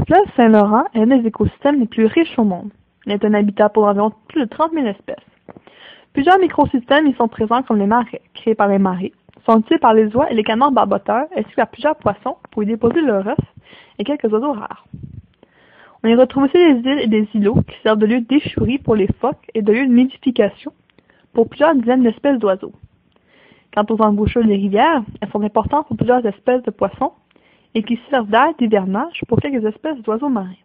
fleuve Saint-Laurent est l'un des écosystèmes les plus riches au monde. Il est un habitat pour environ plus de 30 000 espèces. Plusieurs microsystèmes y sont présents comme les marais, créés par les marées, sont utilisés par les oies et les canards barboteurs, ainsi que par plusieurs poissons pour y déposer leurs œufs et quelques oiseaux rares. On y retrouve aussi des îles et des îlots qui servent de lieux d'échouerie pour les phoques et de lieux de nidification pour plusieurs dizaines d'espèces d'oiseaux. Quant aux embouchures des rivières, elles sont importantes pour plusieurs espèces de poissons et qui servent d'aire d'hivernage pour quelques espèces d'oiseaux marins.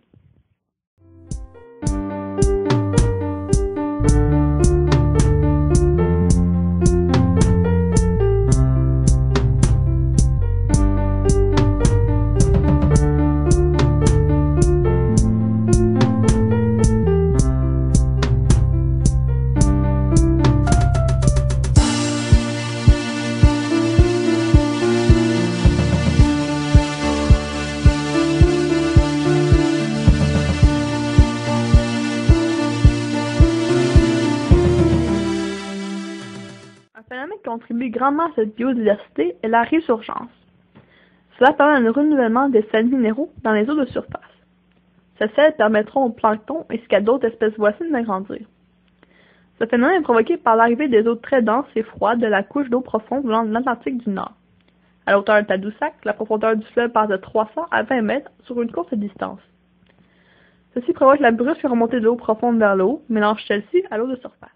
Un phénomène qui contribue grandement à cette biodiversité est la résurgence. Cela permet un renouvellement des sels minéraux dans les eaux de surface. Ces sels permettront au plancton ainsi qu'à d'autres espèces voisines d'agrandir. Ce phénomène est provoqué par l'arrivée des eaux très denses et froides de la couche d'eau profonde venant de l'Atlantique du Nord. À la hauteur de Tadoussac, la profondeur du fleuve passe de 300 à 20 mètres sur une courte distance. Ceci provoque la brusque remontée de l'eau profonde vers le haut, mélange celle-ci à l'eau de surface.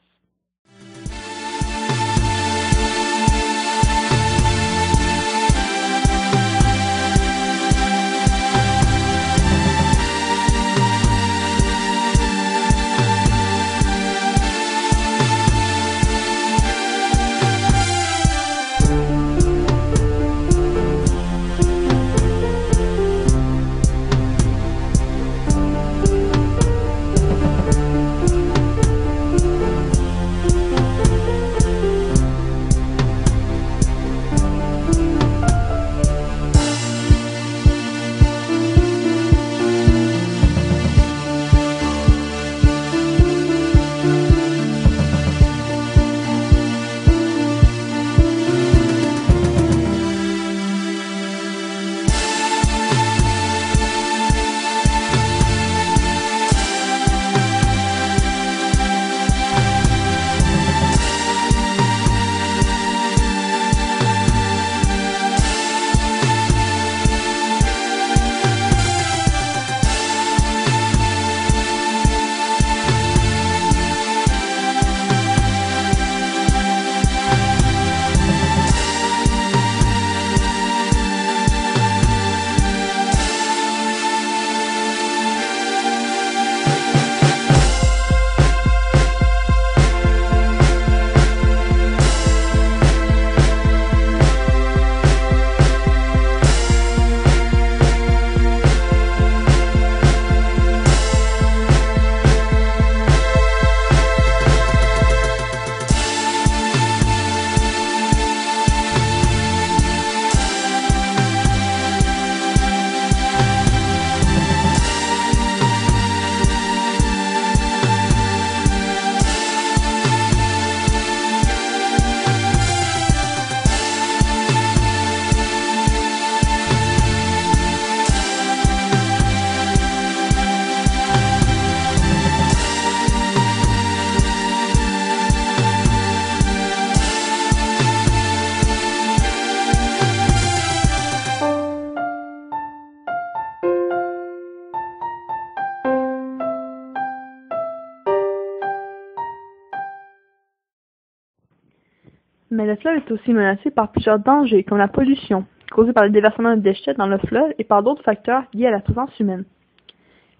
Mais le fleuve est aussi menacé par plusieurs dangers, comme la pollution, causée par le déversement de déchets dans le fleuve et par d'autres facteurs liés à la présence humaine.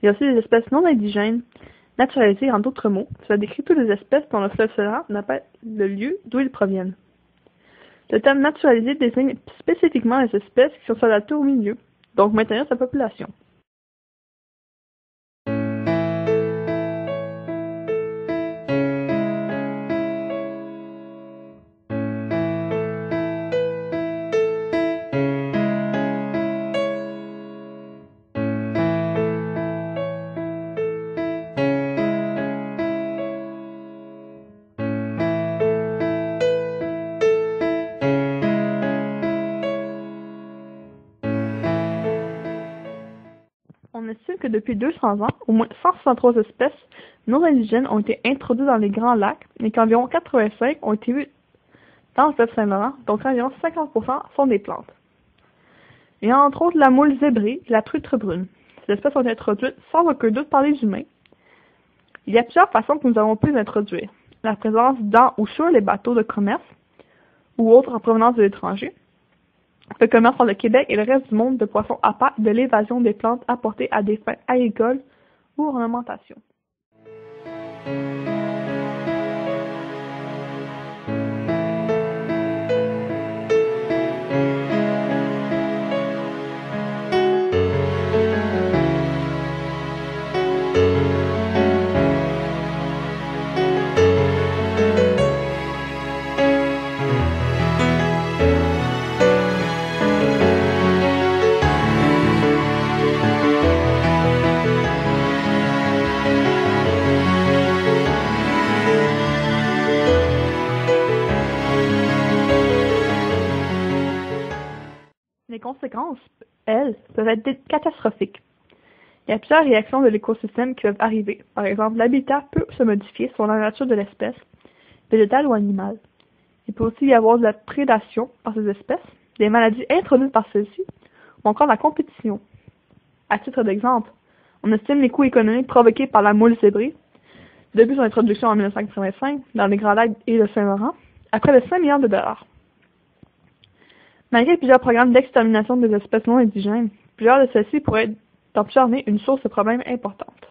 Il y a aussi des espèces non indigènes, naturalisées en d'autres mots. Cela décrit toutes les espèces dont le fleuve Saint-Laurent n'a pas le lieu d'où ils proviennent. Le terme naturalisé désigne spécifiquement les espèces qui sont adaptées au milieu, donc maintenir sa population. que depuis 200 ans, au moins 163 espèces non indigènes ont été introduites dans les Grands Lacs et qu'environ 85 ont été vues dans le fleuve Saint-Laurent, donc environ 50% sont des plantes. Il y a entre autres la moule zébrée et la truite brune. Ces espèces ont été introduites sans aucun doute par les humains. Il y a plusieurs façons que nous avons pu les introduire. La présence dans ou sur les bateaux de commerce ou autres en provenance de l'étranger. Le commerce entre le Québec et le reste du monde de poissons appâts et de l'évasion des plantes apportées à des fins agricoles ou ornementation. Les conséquences, elles, peuvent être catastrophiques. Il y a plusieurs réactions de l'écosystème qui peuvent arriver. Par exemple, l'habitat peut se modifier selon la nature de l'espèce, végétale ou animale. Il peut aussi y avoir de la prédation par ces espèces, des maladies introduites par celles-ci, ou encore la compétition. À titre d'exemple, on estime les coûts économiques provoqués par la moule zébrée, depuis son introduction en 1985 dans les Grands Lacs et le Saint-Laurent, à près de 5 milliards de dollars. Malgré plusieurs programmes d'extermination des espèces non indigènes, plusieurs de celles-ci pourraient être dans plusieurs années une source de problèmes importante.